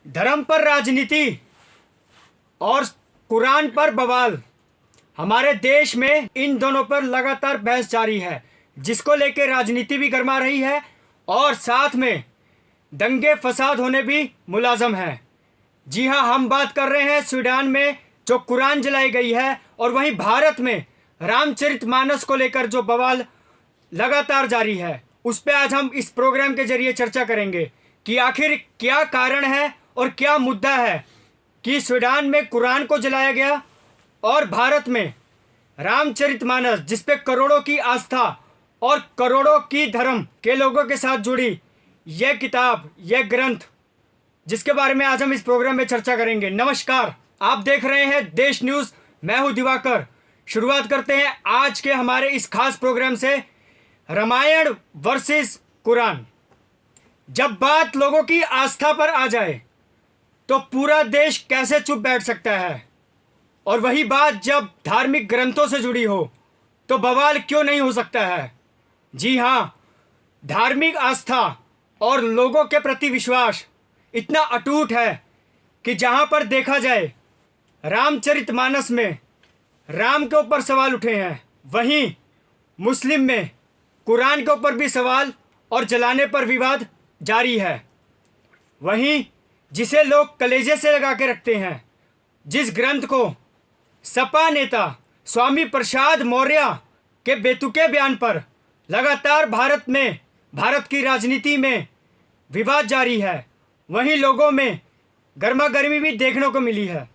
धर्म पर राजनीति और कुरान पर बवाल। हमारे देश में इन दोनों पर लगातार बहस जारी है, जिसको लेकर राजनीति भी गरमा रही है और साथ में दंगे फसाद होने भी मुलाजम है। जी हाँ, हम बात कर रहे हैं स्वीडन में जो कुरान जलाई गई है और वहीं भारत में रामचरितमानस को लेकर जो बवाल लगातार जारी है, उस पर आज हम इस प्रोग्राम के जरिए चर्चा करेंगे कि आखिर क्या कारण है और क्या मुद्दा है कि स्वीडन में कुरान को जलाया गया और भारत में रामचरितमानस, जिस पे करोड़ों की आस्था और करोड़ों की धर्म के लोगों के साथ जुड़ी यह किताब, यह ग्रंथ, जिसके बारे में आज हम इस प्रोग्राम में चर्चा करेंगे। नमस्कार, आप देख रहे हैं देश न्यूज़। मैं हूं दिवाकर। शुरुआत करते हैं आज के हमारे इस खास प्रोग्राम से, रामायण वर्सेस कुरान। जब बात लोगों की आस्था पर आ जाए तो पूरा देश कैसे चुप बैठ सकता है, और वही बात जब धार्मिक ग्रंथों से जुड़ी हो तो बवाल क्यों नहीं हो सकता है। जी हाँ, धार्मिक आस्था और लोगों के प्रति विश्वास इतना अटूट है कि जहाँ पर देखा जाए रामचरितमानस में राम के ऊपर सवाल उठे हैं, वहीं मुस्लिम में कुरान के ऊपर भी सवाल और जलाने पर विवाद जारी है। वहीं जिसे लोग कलेजे से लगा के रखते हैं, जिस ग्रंथ को सपा नेता स्वामी प्रसाद मौर्य के बेतुके बयान पर लगातार भारत की राजनीति में विवाद जारी है, वहीं लोगों में गर्मा गर्मी भी देखने को मिली है।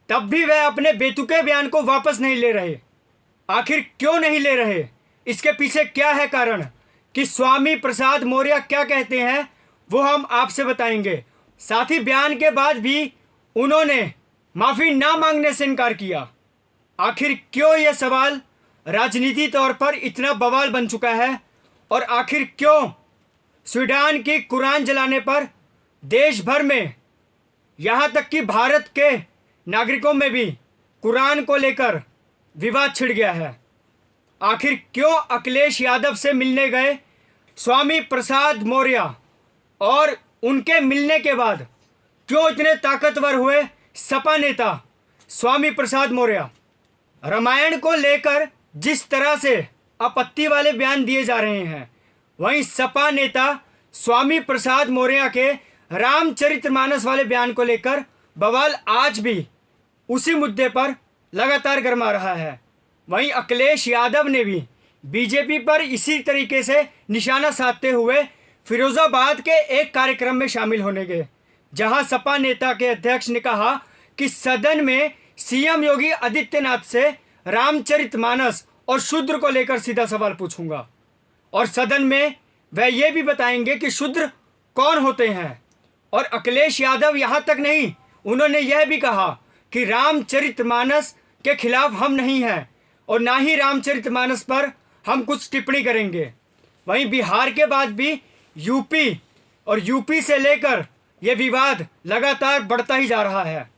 तब भी वह अपने बेतुके बयान को वापस नहीं ले रहे। आखिर क्यों नहीं ले रहे? इसके पीछे क्या है कारण कि स्वामी प्रसाद मौर्य क्या कहते हैं, वो हम आपसे बताएंगे। साथ ही बयान के बाद भी उन्होंने माफ़ी ना मांगने से इनकार किया। आखिर क्यों यह सवाल राजनीति तौर पर इतना बवाल बन चुका है, और आखिर क्यों स्वीडन की कुरान जलाने पर देश भर में, यहाँ तक कि भारत के नागरिकों में भी कुरान को लेकर विवाद छिड़ गया है। आखिर क्यों अखिलेश यादव से मिलने गए स्वामी प्रसाद मौर्य और उनके मिलने के बाद क्यों इतने ताकतवर हुए सपा नेता स्वामी प्रसाद मौर्य। रामायण को लेकर जिस तरह से आपत्ति वाले बयान दिए जा रहे हैं, वहीं सपा नेता स्वामी प्रसाद मौर्य के रामचरितमानस वाले बयान को लेकर बवाल आज भी उसी मुद्दे पर लगातार गरमा रहा है। वहीं अखिलेश यादव ने भी बीजेपी पर इसी तरीके से निशाना साधते हुए फिरोजाबाद के एक कार्यक्रम में शामिल होने गए, जहां सपा नेता के अध्यक्ष ने कहा कि सदन में सीएम योगी आदित्यनाथ से रामचरितमानस और शूद्र को लेकर सीधा सवाल पूछूंगा, और सदन में वह ये भी बताएंगे कि शूद्र कौन होते हैं। और अखिलेश यादव यहाँ तक नहीं, उन्होंने यह भी कहा कि रामचरितमानस के खिलाफ हम नहीं हैं और ना ही रामचरितमानस पर हम कुछ टिप्पणी करेंगे। वहीं बिहार के बाद भी यूपी से लेकर यह विवाद लगातार बढ़ता ही जा रहा है।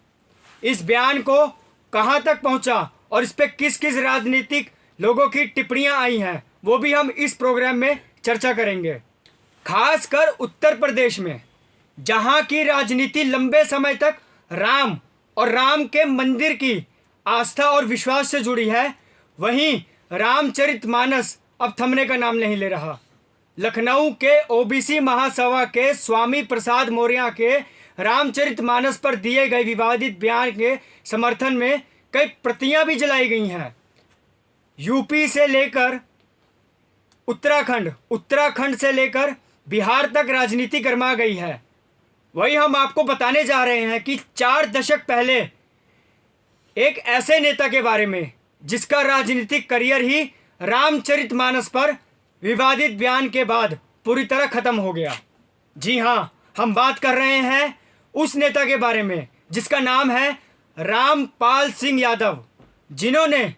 इस बयान को कहां तक पहुंचा और इस पे किस किस राजनीतिक लोगों की टिप्पणियां आई हैं, वो भी हम इस प्रोग्राम में चर्चा करेंगे। खासकर उत्तर प्रदेश में, जहां की राजनीति लंबे समय तक राम और राम के मंदिर की आस्था और विश्वास से जुड़ी है, वहीं रामचरितमानस अब थमने का नाम नहीं ले रहा। लखनऊ के ओबीसी महासभा के स्वामी प्रसाद मौर्य के रामचरितमानस पर दिए गए विवादित बयान के समर्थन में कई प्रतियां भी जलाई गई हैं। यूपी से लेकर उत्तराखंड से लेकर बिहार तक राजनीति गरमा गई है। वही हम आपको बताने जा रहे हैं कि 4 दशक पहले एक ऐसे नेता के बारे में जिसका राजनीतिक करियर ही रामचरितमानस पर विवादित बयान के बाद पूरी तरह खत्म हो गया। जी हाँ, हम बात कर रहे हैं उस नेता के बारे में जिसका नाम है रामपाल सिंह यादव, जिन्होंने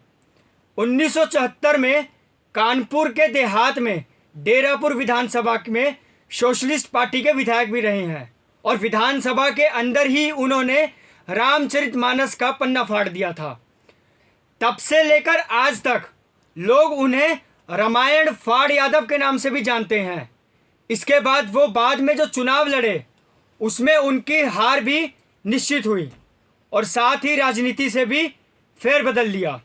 1974 में कानपुर के देहात में डेरापुर विधानसभा में सोशलिस्ट पार्टी के विधायक भी रहे हैं, और विधानसभा के अंदर ही उन्होंने रामचरितमानस का पन्ना फाड़ दिया था। तब से लेकर आज तक लोग उन्हें रामायण फाड़ यादव के नाम से भी जानते हैं। इसके बाद वो बाद में जो चुनाव लड़े, उसमें उनकी हार भी निश्चित हुई और साथ ही राजनीति से भी फेरबदल लिया।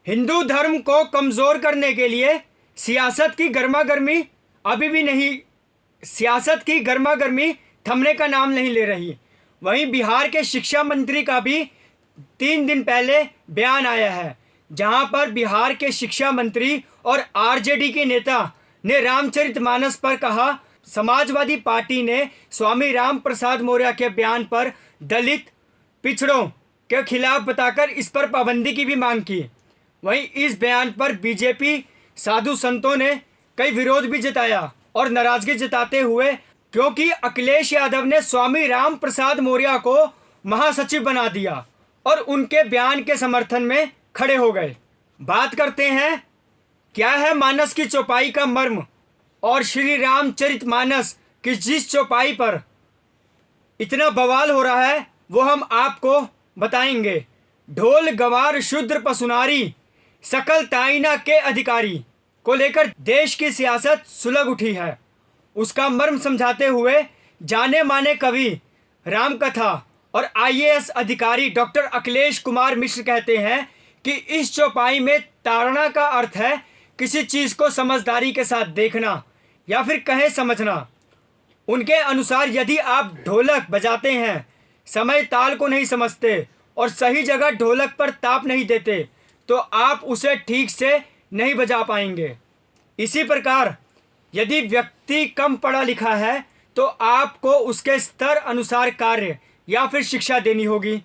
हिंदू धर्म को कमज़ोर करने के लिए सियासत की गर्मागर्मी थमने का नाम नहीं ले रही। वहीं बिहार के शिक्षा मंत्री का भी 3 दिन पहले बयान आया है, जहां पर बिहार के शिक्षा मंत्री और आरजेडी के नेता ने रामचरितमानस पर कहा, समाजवादी पार्टी ने स्वामी राम प्रसाद मौर्य के बयान पर दलित पिछड़ों के खिलाफ बताकर इस पर पाबंदी की भी मांग की। वहीं इस बयान पर बीजेपी साधु संतों ने कई विरोध भी जताया और नाराजगी जताते हुए, क्योंकि अखिलेश यादव ने स्वामी राम प्रसाद मौर्य को महासचिव बना दिया और उनके बयान के समर्थन में खड़े हो गए। बात करते हैं क्या है मानस की चौपाई का मर्म और श्री रामचरितमानस की जिस चौपाई पर इतना बवाल हो रहा है वो हम आपको बताएंगे। ढोल गवार शूद्र पसुनारी सकल ताइना के अधिकारी को लेकर देश की सियासत सुलग उठी है। उसका मर्म समझाते हुए जाने माने कवि, रामकथा और आईएएस अधिकारी डॉक्टर अखिलेश कुमार मिश्र कहते हैं कि इस चौपाई में ताड़ना का अर्थ है किसी चीज़ को समझदारी के साथ देखना या फिर कहे समझना। उनके अनुसार यदि आप ढोलक बजाते हैं, समय ताल को नहीं समझते और सही जगह ढोलक पर ताप नहीं देते तो आप उसे ठीक से नहीं बजा पाएंगे। इसी प्रकार यदि व्यक्ति कम पढ़ा लिखा है तो आपको उसके स्तर अनुसार कार्य या फिर शिक्षा देनी होगी।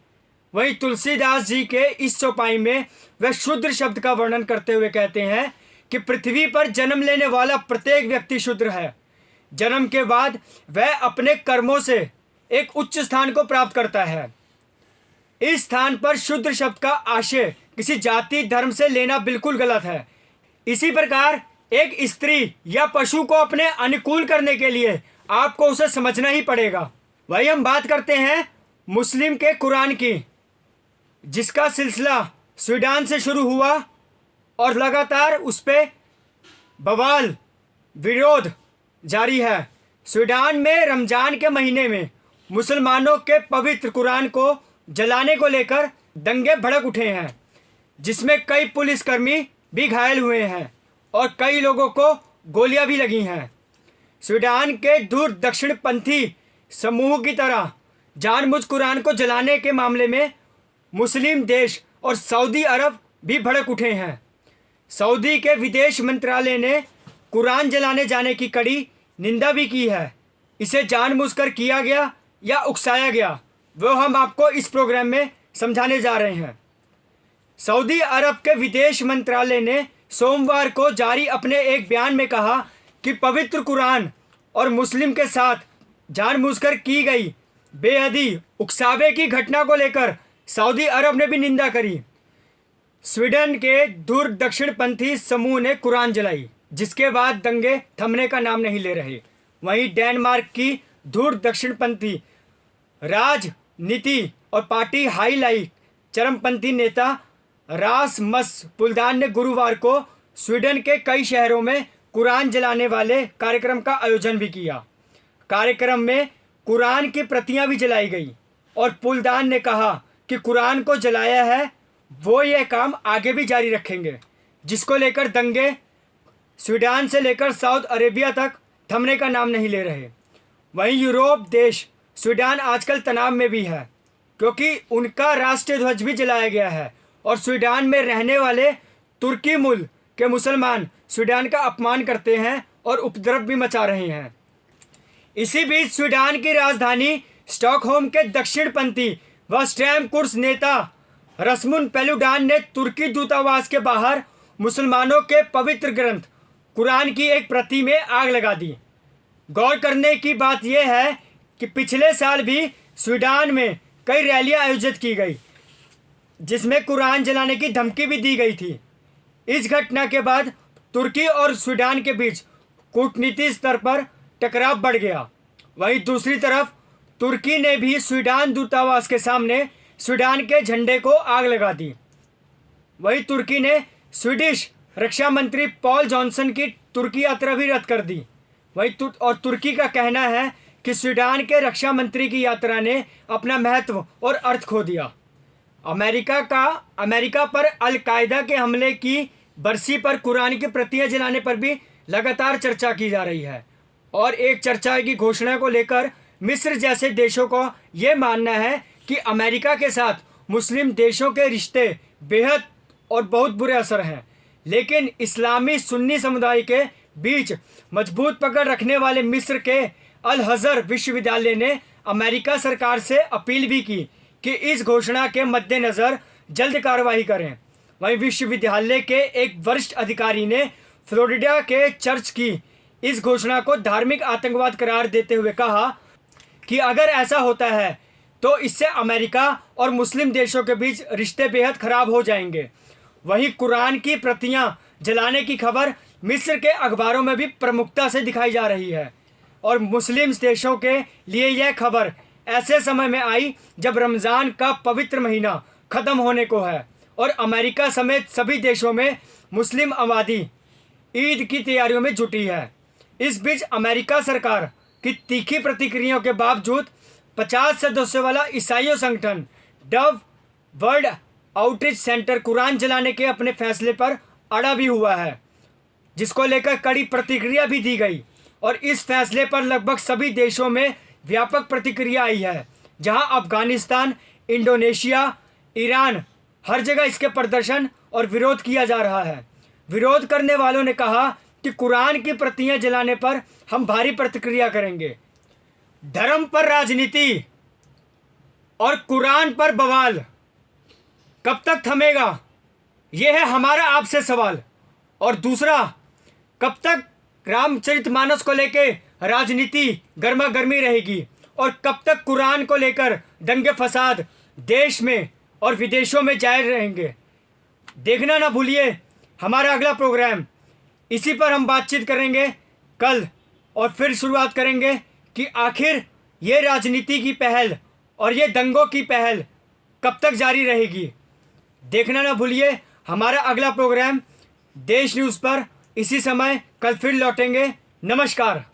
वहीं तुलसीदास जी के इस चौपाई में वह शूद्र शब्द का वर्णन करते हुए कहते हैं कि पृथ्वी पर जन्म लेने वाला प्रत्येक व्यक्ति शूद्र है। जन्म के बाद वह अपने कर्मों से एक उच्च स्थान को प्राप्त करता है। इस स्थान पर शूद्र शब्द का आशय किसी जाति धर्म से लेना बिल्कुल गलत है। इसी प्रकार एक स्त्री या पशु को अपने अनुकूल करने के लिए आपको उसे समझना ही पड़ेगा। वही हम बात करते हैं मुस्लिम के कुरान की, जिसका सिलसिला स्वीडन से शुरू हुआ और लगातार उस पर बवाल विरोध जारी है। स्वीडन में रमज़ान के महीने में मुसलमानों के पवित्र कुरान को जलाने को लेकर दंगे भड़क उठे हैं, जिसमें कई पुलिसकर्मी भी घायल हुए हैं और कई लोगों को गोलियां भी लगी हैं। स्वीडन के दूर दक्षिणपंथी समूह की तरह जानबूझ कुरान को जलाने के मामले में मुस्लिम देश और सऊदी अरब भी भड़क उठे हैं। सऊदी के विदेश मंत्रालय ने कुरान जलाने जाने की कड़ी निंदा भी की है। इसे जानबूझकर किया गया या उकसाया गया वो हम आपको इस प्रोग्राम में समझाने जा रहे हैं। सऊदी अरब के विदेश मंत्रालय ने सोमवार को जारी अपने एक बयान में कहा कि पवित्र कुरान और मुस्लिम के साथ जानबूझकर की गई बेहदी उकसावे की घटना को लेकर सऊदी अरब ने भी निंदा करी। स्वीडन के दूर दक्षिणपंथी समूह ने कुरान जलाई, जिसके बाद दंगे थमने का नाम नहीं ले रहे। वहीं डेनमार्क की दूर दक्षिणपंथी राजनीति और पार्टी हाईलाइट चरमपंथी नेता रासमस पुलदान ने गुरुवार को स्वीडन के कई शहरों में कुरान जलाने वाले कार्यक्रम का आयोजन भी किया। कार्यक्रम में कुरान की प्रतियां भी जलाई गई और पुलदान ने कहा कि कुरान को जलाया है वो यह काम आगे भी जारी रखेंगे, जिसको लेकर दंगे स्वीडन से लेकर सऊदी अरेबिया तक थमने का नाम नहीं ले रहे। वहीं यूरोप देश स्वीडन आजकल तनाव में भी है, क्योंकि उनका राष्ट्रीय ध्वज भी जलाया गया है और स्वीडन में रहने वाले तुर्की मूल के मुसलमान स्वीडन का अपमान करते हैं और उपद्रव भी मचा रहे हैं। इसी बीच स्वीडन की राजधानी स्टॉकहोम के दक्षिणपंथी व स्टैमकुर्स नेता रस्मुन पेलुडान ने तुर्की दूतावास के बाहर मुसलमानों के पवित्र ग्रंथ कुरान की एक प्रति में आग लगा दी। गौर करने की बात यह है कि पिछले साल भी स्वीडन में कई रैलियां आयोजित की गई, जिसमें कुरान जलाने की धमकी भी दी गई थी। इस घटना के बाद तुर्की और स्वीडन के बीच कूटनीति स्तर पर टकराव बढ़ गया। वहीं दूसरी तरफ तुर्की ने भी स्वीडन दूतावास के सामने स्वीडन के झंडे को आग लगा दी। वहीं तुर्की ने स्वीडिश रक्षा मंत्री पॉल जॉनसन की तुर्की यात्रा भी रद्द कर दी। तुर्की का कहना है कि सूडान के रक्षा मंत्री की यात्रा ने अपना महत्व और अर्थ खो दिया। अमेरिका पर अल कायदा के हमले की बरसी पर कुरान की प्रतियां जलाने पर भी लगातार चर्चा की जा रही है। और एक चर्चा की घोषणा को लेकर मिस्र जैसे देशों को ये मानना है कि अमेरिका के साथ मुस्लिम देशों के रिश्ते बेहद और बहुत बुरे असर हैं। लेकिन इस्लामी सुन्नी समुदाय के बीच मजबूत पकड़ रखने वाले मिस्र के अल अज़हर विश्वविद्यालय ने अमेरिका सरकार से अपील भी की कि इस घोषणा के मद्देनज़र जल्द कार्रवाई करें। वहीं विश्वविद्यालय के एक वरिष्ठ अधिकारी ने फ्लोरिडा के चर्च की इस घोषणा को धार्मिक आतंकवाद करार देते हुए कहा कि अगर ऐसा होता है तो इससे अमेरिका और मुस्लिम देशों के बीच रिश्ते बेहद खराब हो जाएंगे। वहीं कुरान की प्रतियां जलाने की खबर मिस्र के अखबारों में भी प्रमुखता से दिखाई जा रही है। और मुस्लिम देशों के लिए यह खबर ऐसे समय में आई जब रमज़ान का पवित्र महीना ख़त्म होने को है और अमेरिका समेत सभी देशों में मुस्लिम आबादी ईद की तैयारियों में जुटी है। इस बीच अमेरिका सरकार की तीखी प्रतिक्रियाओं के बावजूद 50 सदस्यों वाला ईसाई संगठन Dove world outreach centre Quran जलाने के अपने फैसले पर अड़ा भी हुआ है, जिसको लेकर कड़ी प्रतिक्रिया भी दी गई। और इस फैसले पर लगभग सभी देशों में व्यापक प्रतिक्रिया आई है, जहां अफगानिस्तान, इंडोनेशिया, ईरान, हर जगह इसके प्रदर्शन और विरोध किया जा रहा है। विरोध करने वालों ने कहा कि कुरान की प्रतियां जलाने पर हम भारी प्रतिक्रिया करेंगे। धर्म पर राजनीति और कुरान पर बवाल कब तक थमेगा, यह है हमारा आपसे सवाल। और दूसरा, कब तक रामचरितमानस को लेकर राजनीति गर्मा गर्मी रहेगी और कब तक कुरान को लेकर दंगे फसाद देश में और विदेशों में जारी रहेंगे। देखना ना भूलिए हमारा अगला प्रोग्राम। इसी पर हम बातचीत करेंगे कल और फिर शुरुआत करेंगे कि आखिर ये राजनीति की पहल और ये दंगों की पहल कब तक जारी रहेगी। देखना ना भूलिए हमारा अगला प्रोग्राम देश न्यूज़ पर। इसी समय कल फिर लौटेंगे। नमस्कार।